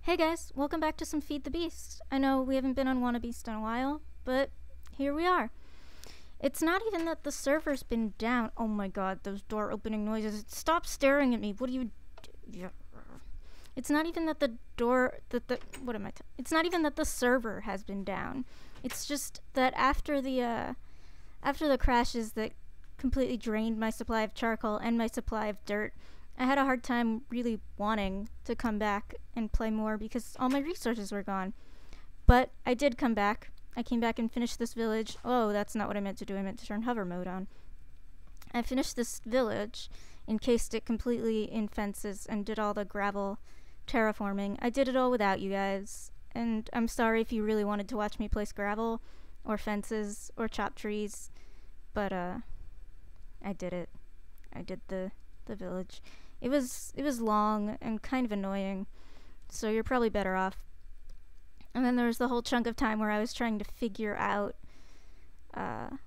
Hey guys, welcome back to some Feed the Beast. I know we haven't been on Wannabeast in a while, but here we are. It's not even that the server's been down. Oh my god, those door opening noises. Stop staring at me. What do you do? It's not even that the It's not even that the server has been down. It's just that after the crashes that completely drained my supply of charcoal and my supply of dirt, I had a hard time really wanting to come back and play more because all my resources were gone. But I did come back. I came back and finished this village. Oh, that's not what I meant to do. I meant to turn hover mode on. I finished this village, encased it completely in fences, and did all the gravel terraforming. I did it all without you guys, and I'm sorry if you really wanted to watch me place gravel, or fences, or chop trees, but I did it. I did the village. It was long and kind of annoying, so you're probably better off. And then there was the whole chunk of time where I was trying to figure out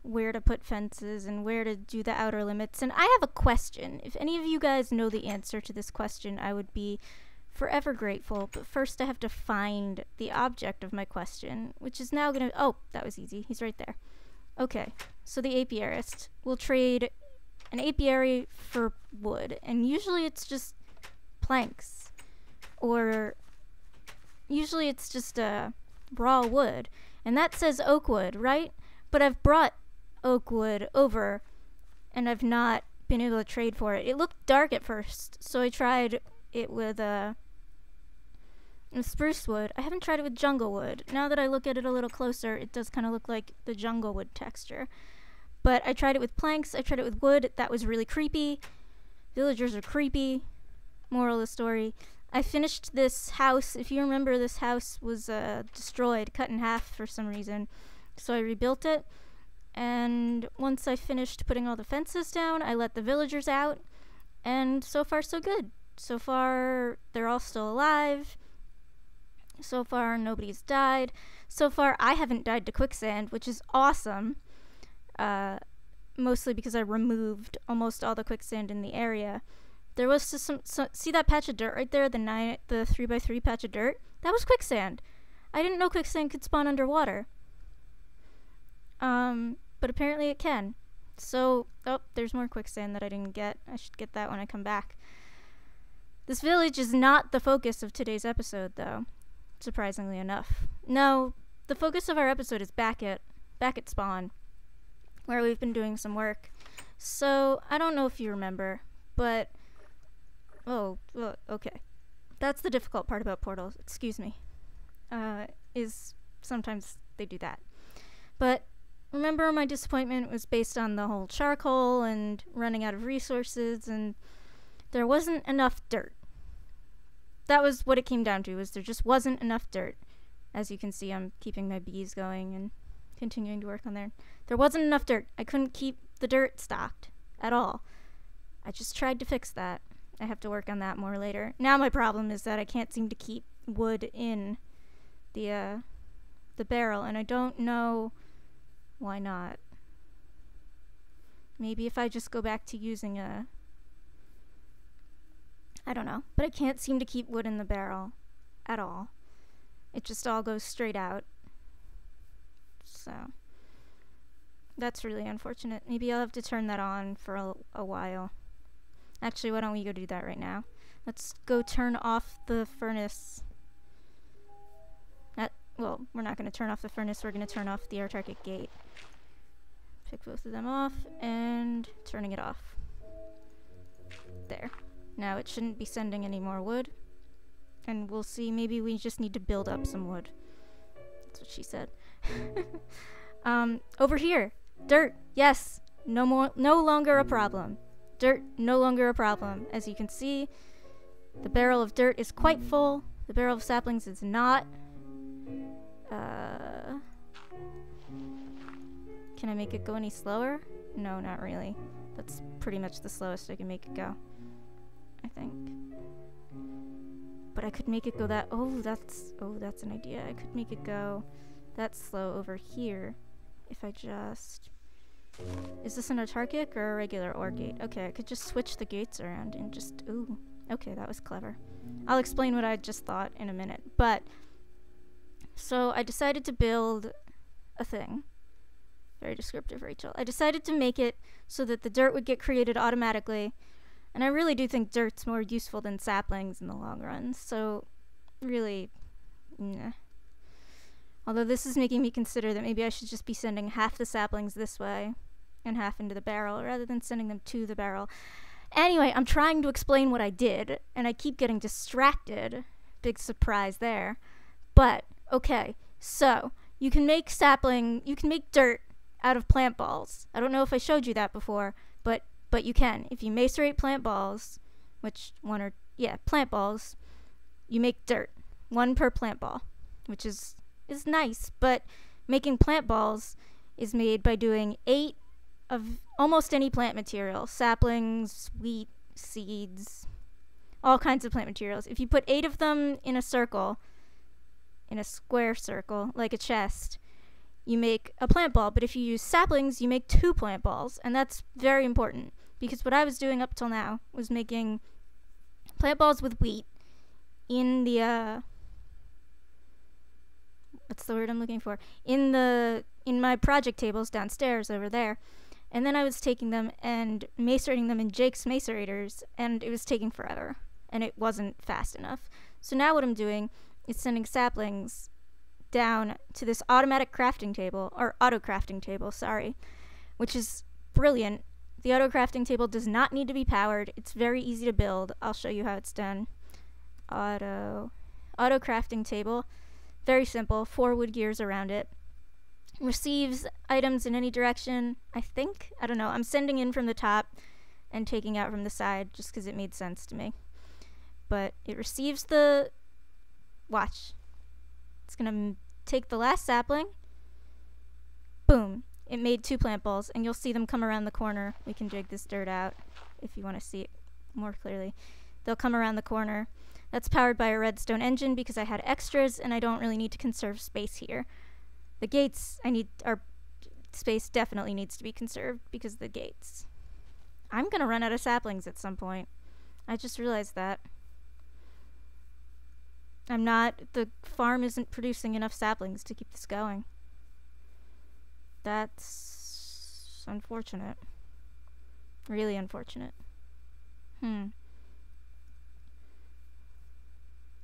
where to put fences and where to do the outer limits. And I have a question. If any of you guys know the answer to this question, I would be forever grateful. But first I have to find the object of my question, which is now gonna... Oh, that was easy. He's right there. Okay, so the apiarist will trade an apiary for wood, and usually it's just planks, or usually it's just raw wood, and that says oak wood, right? But I've brought oak wood over, and I've not been able to trade for it. It looked dark at first, so I tried it with spruce wood. I haven't tried it with jungle wood. Now that I look at it a little closer, it does kind of look like the jungle wood texture. But I tried it with planks, I tried it with wood. That was really creepy. Villagers are creepy. Moral of the story. I finished this house. If you remember, this house was destroyed, cut in half for some reason. So I rebuilt it. And once I finished putting all the fences down, I let the villagers out. And so far, so good. So far, they're all still alive. So far, nobody's died. So far, I haven't died to quicksand, which is awesome. Mostly because I removed almost all the quicksand in the area. There was some see that patch of dirt right there, the 3x3 patch of dirt? That was quicksand. I didn't know quicksand could spawn underwater. But apparently it can. So, oh, there's more quicksand that I didn't get. I should get that when I come back. This village is not the focus of today's episode, though, surprisingly enough. No, the focus of our episode is back at spawn, where we've been doing some work. So, I don't know if you remember, but... Oh, okay. That's the difficult part about portals, excuse me. Is sometimes they do that. But, remember my disappointment was based on the whole charcoal and running out of resources, and there wasn't enough dirt. That was what it came down to, was there just wasn't enough dirt. As you can see, I'm keeping my bees going and continuing to work on there. There wasn't enough dirt. I couldn't keep the dirt stocked at all. I just tried to fix that. I have to work on that more later. Now my problem is that I can't seem to keep wood in the barrel, and I don't know why not. Maybe if I just go back to using I don't know, but I can't seem to keep wood in the barrel at all. It just all goes straight out. So that's really unfortunate. Maybe I'll have to turn that on for a while. Actually, why don't we go do that right now? Let's go turn off the furnace. Well, we're not going to turn off the furnace. We're going to turn off the autarkic gate. Pick both of them off and turning it off. There. Now it shouldn't be sending any more wood. And we'll see. Maybe we just need to build up some wood. That's what she said. Over here. Dirt. Yes. No longer a problem. Dirt, no longer a problem. As you can see, the barrel of dirt is quite full. The barrel of saplings is not. Can I make it go any slower? No, not really. That's pretty much the slowest I can make it go, I think. But I could make it go that... Oh, that's an idea. I could make it go that slow over here if I just... Is this an autarkic or a regular ore gate? Okay, I could just switch the gates around and just... Ooh. Okay, that was clever. I'll explain what I just thought in a minute. But, so I decided to build a thing. Very descriptive, Rachel. I decided to make it so that the dirt would get created automatically. And I really do think dirt's more useful than saplings in the long run. So, really, nah. Although this is making me consider that maybe I should just be sending half the saplings this way and half into the barrel rather than sending them to the barrel. Anyway, I'm trying to explain what I did, and I keep getting distracted. Big surprise there. But, okay, so you can make dirt out of plant balls. I don't know if I showed you that before, but you can. If you macerate plant balls, plant balls, you make dirt. 1 per plant ball, which is nice, but making plant balls is made by doing 8 of almost any plant material. Saplings, wheat, seeds, all kinds of plant materials. If you put 8 of them in a circle, in a square circle, like a chest, you make a plant ball. But if you use saplings, you make 2 plant balls, and that's very important, because what I was doing up till now was making plant balls with wheat in the, what's the word I'm looking for? In my project tables downstairs over there. And then I was taking them and macerating them in Jake's macerators, and it was taking forever, and it wasn't fast enough. So now what I'm doing is sending saplings down to this automatic crafting table, or auto crafting table, sorry, which is brilliant. The auto crafting table does not need to be powered. It's very easy to build. I'll show you how it's done. Auto crafting table. Very simple. 4 wood gears around it. Receives items in any direction, I think. I don't know. I'm sending in from the top and taking out from the side just because it made sense to me. But it receives the... Watch. It's going to take the last sapling. Boom. It made 2 plant balls, and you'll see them come around the corner. We can jig this dirt out if you want to see it more clearly. They'll come around the corner. That's powered by a redstone engine because I had extras, and I don't really need to conserve space here. The gates, our space definitely needs to be conserved because of the gates. I'm gonna run out of saplings at some point. I just realized that. The farm isn't producing enough saplings to keep this going. That's unfortunate. Really unfortunate.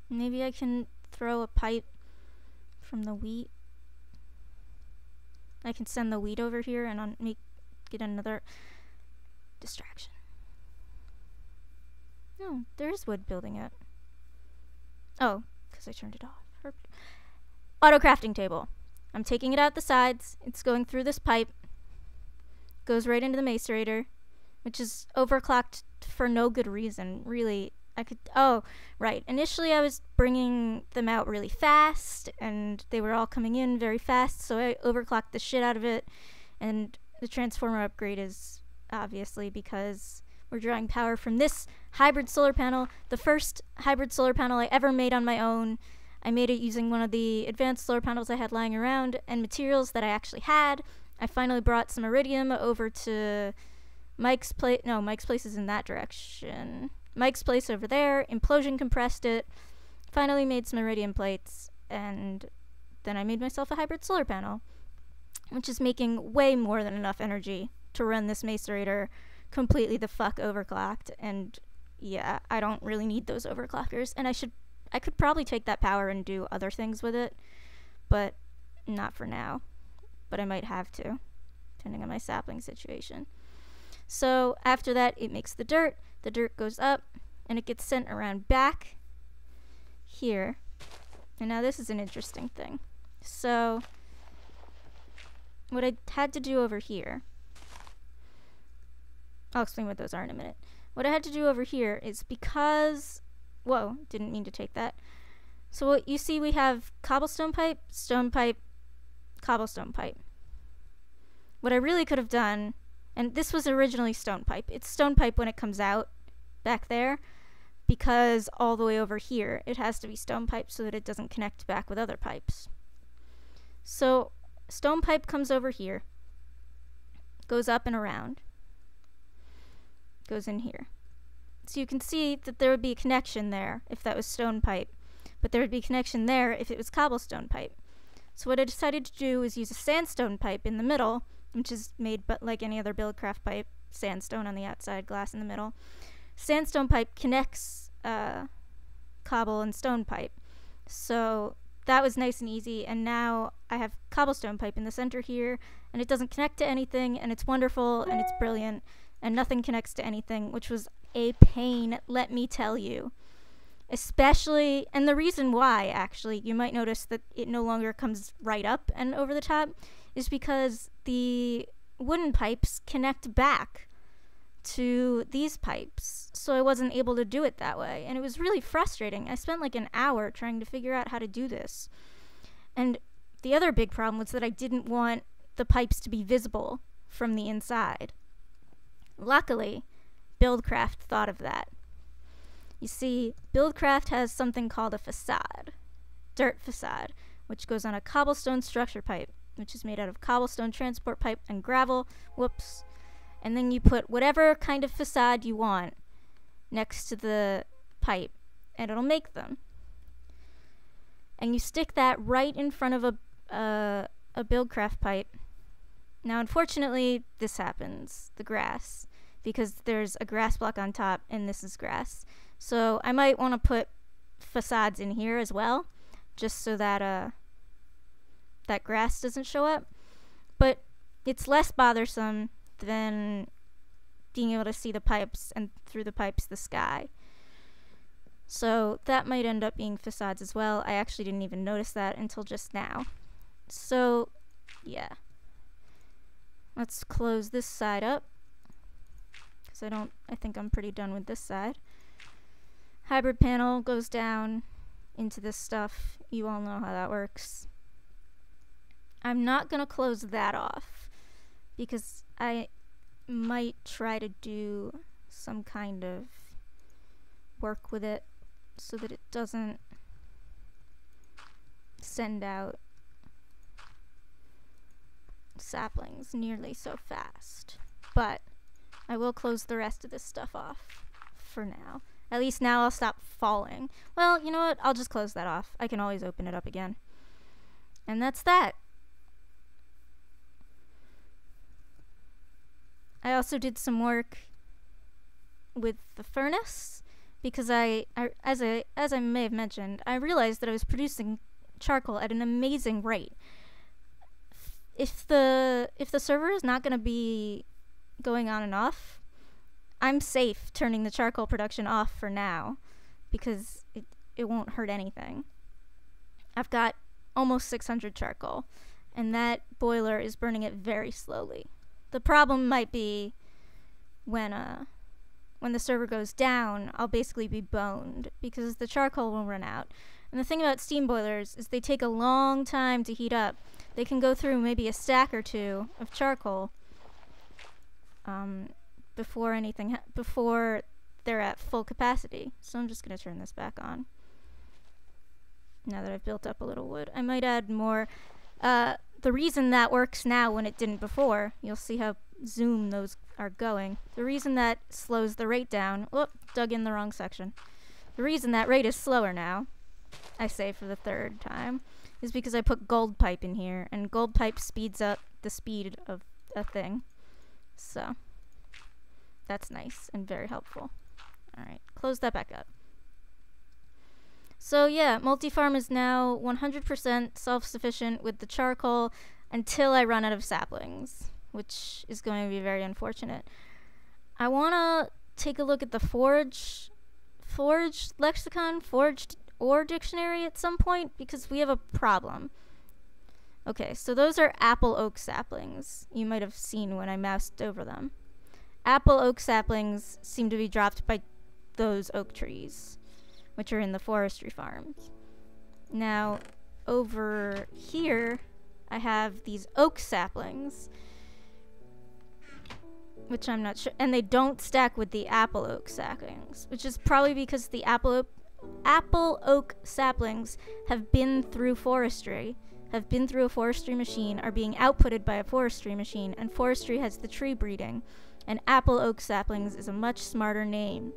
Maybe I can throw a pipe from the wheat. I can send the wheat over here and get another distraction. No, there is wood building it. Oh, because I turned it off. Auto crafting table. I'm taking it out the sides. It's going through this pipe. Goes right into the macerator, which is overclocked for no good reason. Really, oh, right. Initially, I was bringing them out really fast, and they were all coming in very fast, so I overclocked the shit out of it. And the transformer upgrade is obviously because we're drawing power from this hybrid solar panel, the first hybrid solar panel I ever made on my own. I made it using one of the advanced solar panels I had lying around and materials that I actually had. I finally brought some iridium over to Mike's place. No, Mike's place is in that direction. Mike's place over there, implosion compressed it, finally made some iridium plates, and then I made myself a hybrid solar panel, which is making way more than enough energy to run this macerator completely the fuck overclocked. And yeah, I don't really need those overclockers, and I could probably take that power and do other things with it, but not for now. But I might have to, depending on my sapling situation. So after that, it makes the dirt goes up, and it gets sent around back here. And now this is an interesting thing. So what I had to do over here, I'll explain what those are in a minute. What I had to do over here is because, whoa, didn't mean to take that. So what you see, we have cobblestone pipe, stone pipe, cobblestone pipe. What I really could have done, and this was originally stone pipe. It's stone pipe when it comes out back there, because all the way over here it has to be stone pipe so that it doesn't connect back with other pipes. So stone pipe comes over here, goes up and around, goes in here. So you can see that there would be a connection there if that was stone pipe, but there would be a connection there if it was cobblestone pipe. So what I decided to do is use a sandstone pipe in the middle, which is made but like any other Buildcraft pipe, sandstone on the outside, glass in the middle. Sandstone pipe connects cobble and stone pipe. So that was nice and easy, and now I have cobblestone pipe in the center here, and it doesn't connect to anything, and it's wonderful, and it's brilliant, and nothing connects to anything, which was a pain, let me tell you. Especially, and the reason why, actually, you might notice that it no longer comes right up and over the top, is because the wooden pipes connect back to these pipes, so I wasn't able to do it that way, and it was really frustrating. I spent like an hour trying to figure out how to do this. And the other big problem was that I didn't want the pipes to be visible from the inside. Luckily, Buildcraft thought of that. You see, Buildcraft has something called a facade, dirt facade, which goes on a cobblestone structure pipe, which is made out of cobblestone transport pipe and gravel. Whoops. And then you put whatever kind of facade you want next to the pipe, and it'll make them. And you stick that right in front of a Buildcraft pipe. Now, unfortunately, this happens, the grass, because there's a grass block on top, and this is grass. So I might want to put facades in here as well, just so that that grass doesn't show up. But it's less bothersome than being able to see the pipes, and through the pipes the sky. So that might end up being facades as well. I actually didn't even notice that until just now. So yeah, let's close this side up, because I think I'm pretty done with this side. Hybrid panel goes down into this stuff. You all know how that works. I'm not gonna close that off, because I might try to do some kind of work with it so that it doesn't send out saplings nearly so fast. But I will close the rest of this stuff off for now. At least now I'll stop falling. Well, you know what? I'll just close that off. I can always open it up again. And that's that. I also did some work with the furnace, because as I may have mentioned, I realized that I was producing charcoal at an amazing rate. If the server is not going to be going on and off, I'm safe turning the charcoal production off for now, because it won't hurt anything. I've got almost 600 charcoal, and that boiler is burning it very slowly. The problem might be when the server goes down, I'll basically be boned, because the charcoal will run out. And the thing about steam boilers is they take a long time to heat up. They can go through maybe a stack or two of charcoal before they're at full capacity. So I'm just going to turn this back on now that I've built up a little wood. I might add more. The reason that works now when it didn't before, you'll see how zoom those are going. The reason that slows the rate down, whoop, dug in the wrong section. The reason that rate is slower now, I say for the third time, is because I put gold pipe in here, and gold pipe speeds up the speed of a thing. So that's nice and very helpful. Alright, close that back up. So yeah, multi-farm is now 100% self-sufficient with the charcoal until I run out of saplings, which is going to be very unfortunate. I want to take a look at the forge lexicon, forged ore dictionary at some point, because we have a problem. Okay, so those are apple oak saplings. You might have seen when I moused over them. Apple oak saplings seem to be dropped by those oak trees, which are in the forestry farms. Now, over here, I have these oak saplings, which I'm not sure, and they don't stack with the apple oak saplings, which is probably because the apple oak saplings have been through forestry, have been through a forestry machine, are being outputted by a forestry machine, and forestry has the tree breeding, and apple oak saplings is a much smarter name.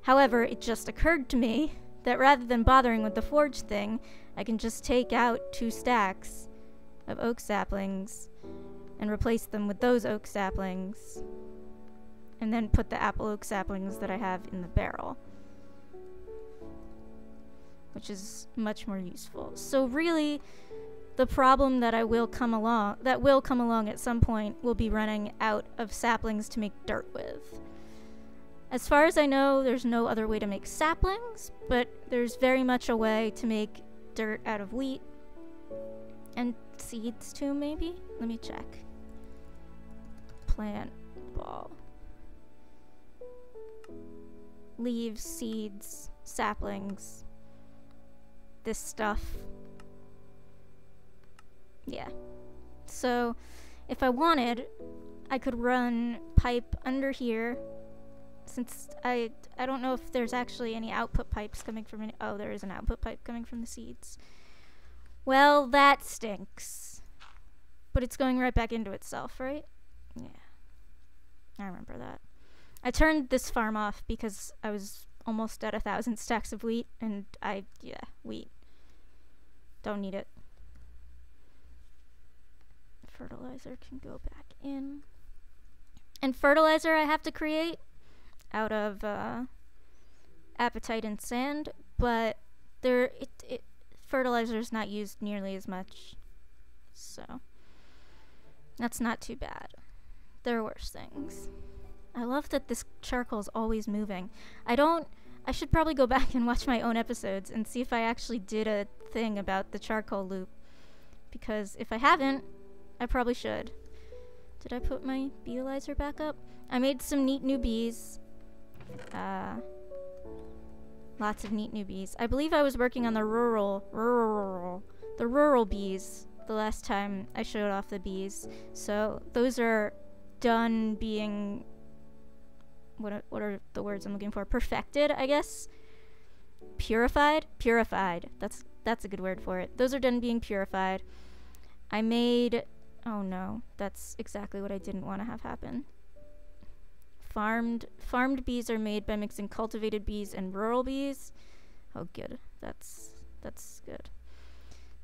However, it just occurred to me that rather than bothering with the forge thing, I can just take out 2 stacks of oak saplings and replace them with those oak saplings, and then put the apple oak saplings that I have in the barrel, which is much more useful. So really, the problem that will come along at some point will be running out of saplings to make dirt with. As far as I know, there's no other way to make saplings, but there's very much a way to make dirt out of wheat. And seeds too, maybe? Let me check. Plant ball. Leaves, seeds, saplings. This stuff. Yeah. So, if I wanted, I could run pipe under here. Since I don't know if there's actually any output pipes coming from any— oh, there is an output pipe coming from the seeds. Well, that stinks. But it's going right back into itself, right? Yeah. I remember that. I turned this farm off because I was almost at 1,000 stacks of wheat, and yeah, wheat. Don't need it. Fertilizer can go back in. And fertilizer I have to create out of apatite and sand, but fertilizer is not used nearly as much, so that's not too bad. There are worse things. I love that this charcoal is always moving. I should probably go back and watch my own episodes and see if I actually did a thing about the charcoal loop, because if I haven't, I probably should. Did I put my beealizer back up? I made some neat new bees. Lots of neat new bees. I believe I was working on the rural bees the last time I showed off the bees. So those are done being— what are the words I'm looking for? Perfected, I guess. Purified. That's a good word for it. Those are done being purified. I made— oh no, that's exactly what I didn't want to have happen. Farmed bees are made by mixing cultivated bees and rural bees. Oh, good. That's good.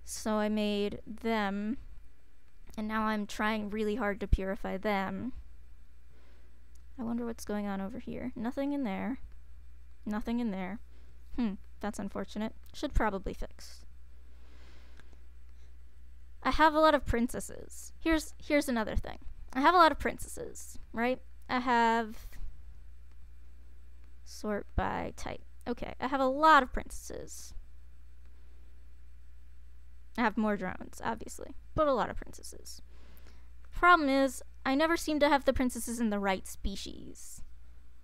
So I made them, and now I'm trying really hard to purify them. I wonder what's going on over here. Nothing in there. Nothing in there. That's unfortunate. Should probably fix. I have a lot of princesses. Here's another thing. I have a lot of princesses, right? I have— sort by type. Okay, I have a lot of princesses. I have more drones, obviously, but a lot of princesses. Problem is, I never seem to have the princesses in the right species.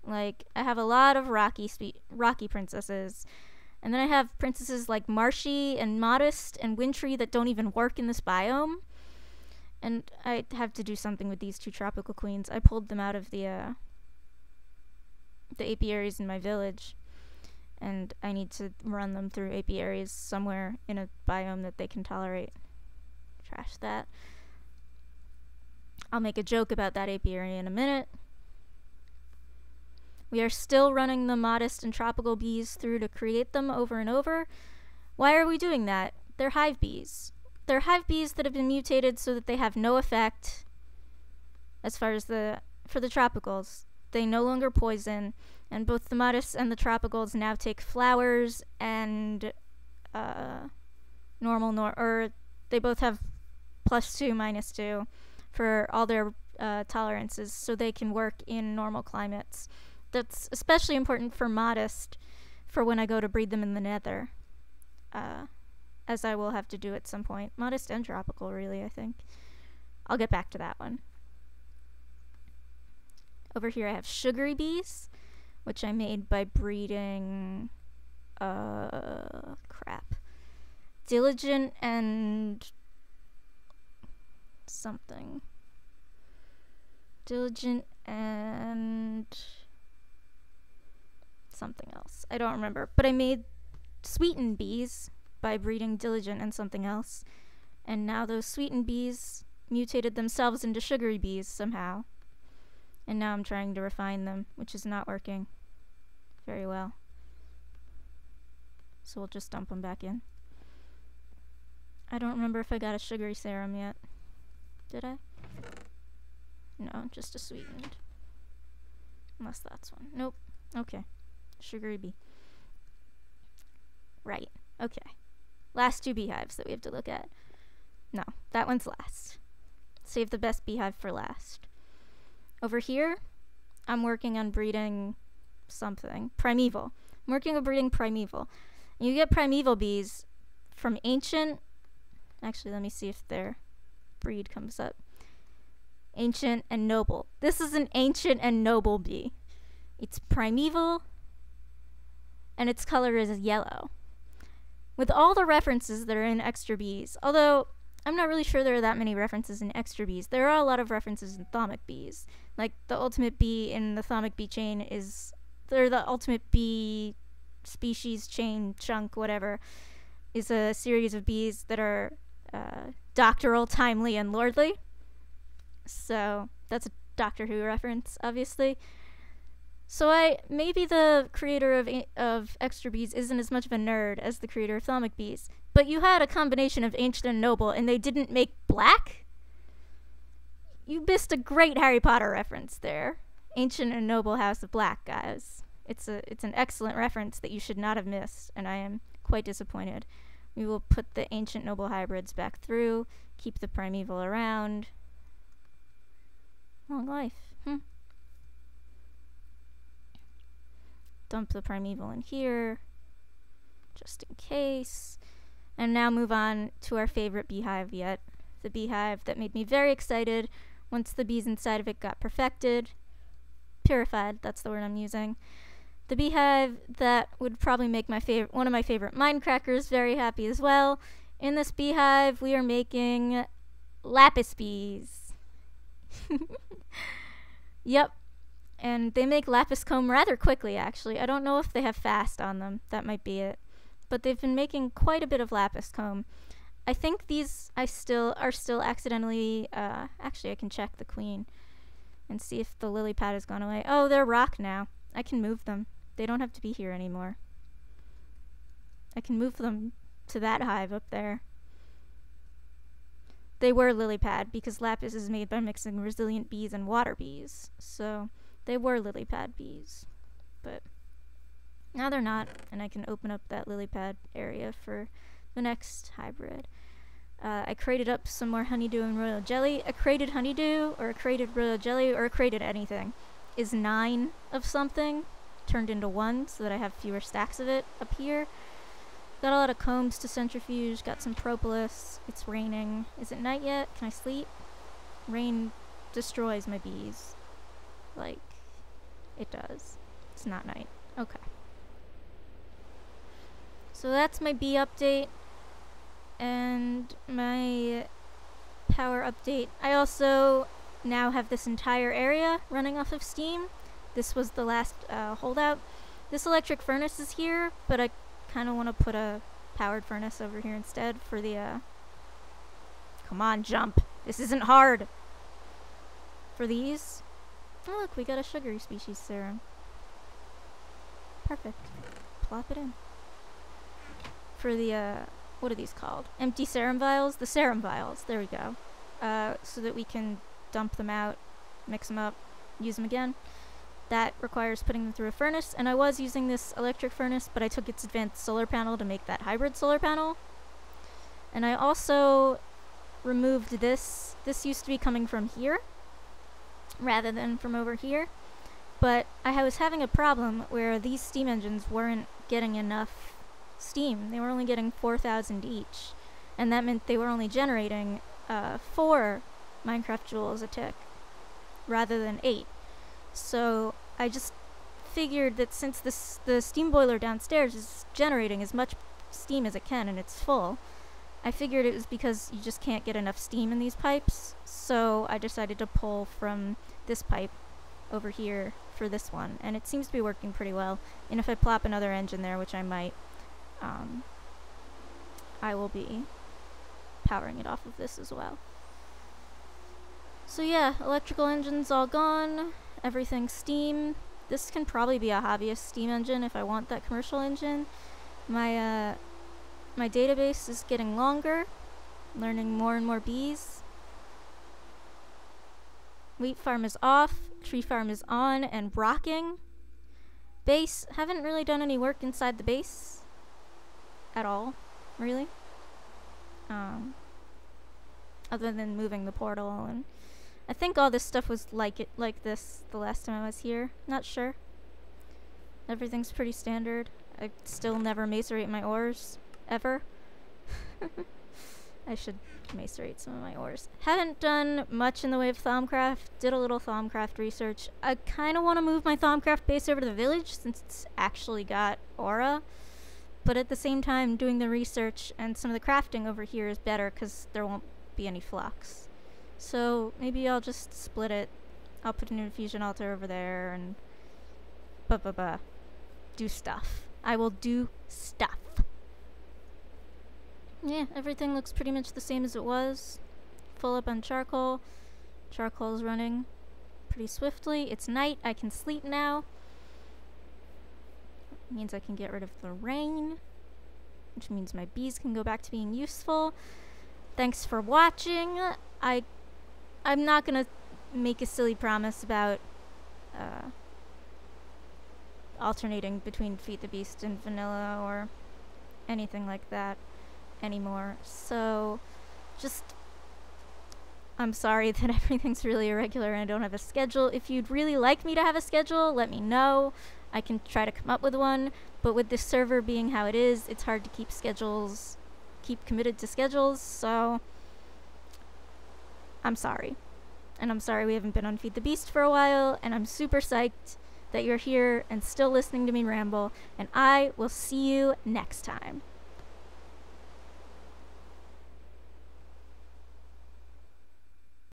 Like, I have a lot of rocky princesses, and then I have princesses like Marshy and Modest and Wintry that don't even work in this biome. And I have to do something with these 2 tropical queens. I pulled them out of the apiaries in my village, and I need to run them through apiaries somewhere in a biome that they can tolerate. Trash that. I'll make a joke about that apiary in a minute. We are still running the Modest and tropical bees through to create them over and over. Why are we doing that? They're hive bees. They're hive bees that have been mutated so that they have no effect as far as for the tropicals. They no longer poison, and both the Modest and the tropicals now take flowers and or they both have +2, -2 for all their tolerances, so they can work in normal climates. That's especially important for Modest for when I go to breed them in the nether. As I will have to do at some point. Modest and tropical, really, I think. I'll get back to that one. Over here I have sugary bees, which I made by breeding— crap. Diligent and— something. Diligent and— something else. I don't remember. But I made sweetened bees by breeding Diligent and something else, and now those sweetened bees mutated themselves into sugary bees somehow, and now I'm trying to refine them, which is not working very well. So we'll just dump them back in. I don't remember if I got a sugary serum yet. Did I? No, just a sweetened. Unless that's one. Nope. Okay. Sugary bee. Right. Okay. Last 2 beehives that we have to look at. No, that one's last. Save the best beehive for last. Over here, I'm working on breeding something. Primeval. I'm working on breeding primeval. You get primeval bees from ancient... Actually, let me see if their breed comes up. Ancient and noble. This is an ancient and noble bee. It's primeval, and its color is yellow. With all the references that are in Extra Bees, although I'm not really sure there are that many references in Extra Bees, there are a lot of references in Thaumic Bees. Like, the ultimate bee in the Thaumic Bee chain is... They're the ultimate bee species chain chunk, whatever, is a series of bees that are doctoral, timely, and lordly. So that's a Doctor Who reference, obviously. So maybe the creator of Extra Bees isn't as much of a nerd as the creator of Thaumic Bees, but you had a combination of ancient and noble, and they didn't make black? You missed a great Harry Potter reference there. Ancient and Noble House of Black, guys. It's an excellent reference that you should not have missed, and I am quite disappointed. We will put the Ancient Noble hybrids back through, keep the Primeval around. Long life. Dump the Primeval in here, just in case. And now move on to our favorite beehive yet. The beehive that made me very excited once the bees inside of it got perfected. Purified, that's the word I'm using. The beehive that would probably make one of my favorite Mindcrackers very happy as well. In this beehive, we are making lapis bees. Yep. And they make lapis comb rather quickly, actually. I don't know if they have fast on them. That might be it. But they've been making quite a bit of lapis comb. I think these are still accidentally... actually, I can check the queen and see if the lily pad has gone away. Oh, they're rock now. I can move them. They don't have to be here anymore. I can move them to that hive up there. They were lily pad because lapis is made by mixing resilient bees and water bees. So they were lily pad bees. But now they're not, and I can open up that lily pad area for the next hybrid. I crated up some more honeydew and royal jelly. A crated honeydew, or a crated royal jelly, or a crated anything is 9 of something turned into 1 so that I have fewer stacks of it up here. Got a lot of combs to centrifuge, got some propolis. It's raining. Is it night yet? Can I sleep? Rain destroys my bees. Like, it does. It's not night. Okay. So that's my bee update and my power update. I also now have this entire area running off of steam. This was the last holdout. This electric furnace is here, but I kind of want to put a powered furnace over here instead for the come on, jump. This isn't hard. For these. Oh, look, we got a sugary species serum. Perfect. Plop it in. For the what are these called? Empty serum vials? The serum vials. There we go. So that we can dump them out, mix them up, use them again. That requires putting them through a furnace, and I was using this electric furnace, but I took its advanced solar panel to make that hybrid solar panel. And I also removed this. This used to be coming from here, rather than from over here. But I was having a problem where these steam engines weren't getting enough steam. They were only getting 4,000 each, and that meant they were only generating 4 Minecraft joules a tick, rather than 8. So I just figured that since the steam boiler downstairs is generating as much steam as it can and it's full, I figured it was because you just can't get enough steam in these pipes. So I decided to pull from this pipe over here for this one, and it seems to be working pretty well. And if I plop another engine there, which I might, I will be powering it off of this as well. So yeah, electrical engine's all gone. Everything's steam. This can probably be a hobbyist Steam engine if I want that commercial engine. My database is getting longer, learning more and more bees. Wheat farm is off, tree farm is on and rocking. Base, haven't really done any work inside the base at all, really. Other than moving the portal, and I think all this stuff was like this the last time I was here. Not sure. Everything's pretty standard. I still never macerate my ores, ever. I should macerate some of my ores. Haven't done much in the way of Thaumcraft. Did a little Thaumcraft research. I kind of want to move my Thaumcraft base over to the village since it's actually got aura. But at the same time, doing the research and some of the crafting over here is better because there won't be any flux. So maybe I'll just split it. I'll put an infusion altar over there and do stuff. I will do stuff. Yeah, everything looks pretty much the same as it was. Full up on charcoal. Charcoal's running pretty swiftly. It's night. I can sleep now. It means I can get rid of the rain, which means my bees can go back to being useful. Thanks for watching. I'm not gonna make a silly promise about alternating between Feed the Beast and vanilla or anything like that anymore. So just, I'm sorry that everything's really irregular and I don't have a schedule. If you'd really like me to have a schedule, let me know. I can try to come up with one, but with this server being how it is, it's hard to keep committed to schedules, so I'm sorry. And I'm sorry we haven't been on Feed the Beast for a while, and I'm super psyched that you're here and still listening to me ramble, and I will see you next time.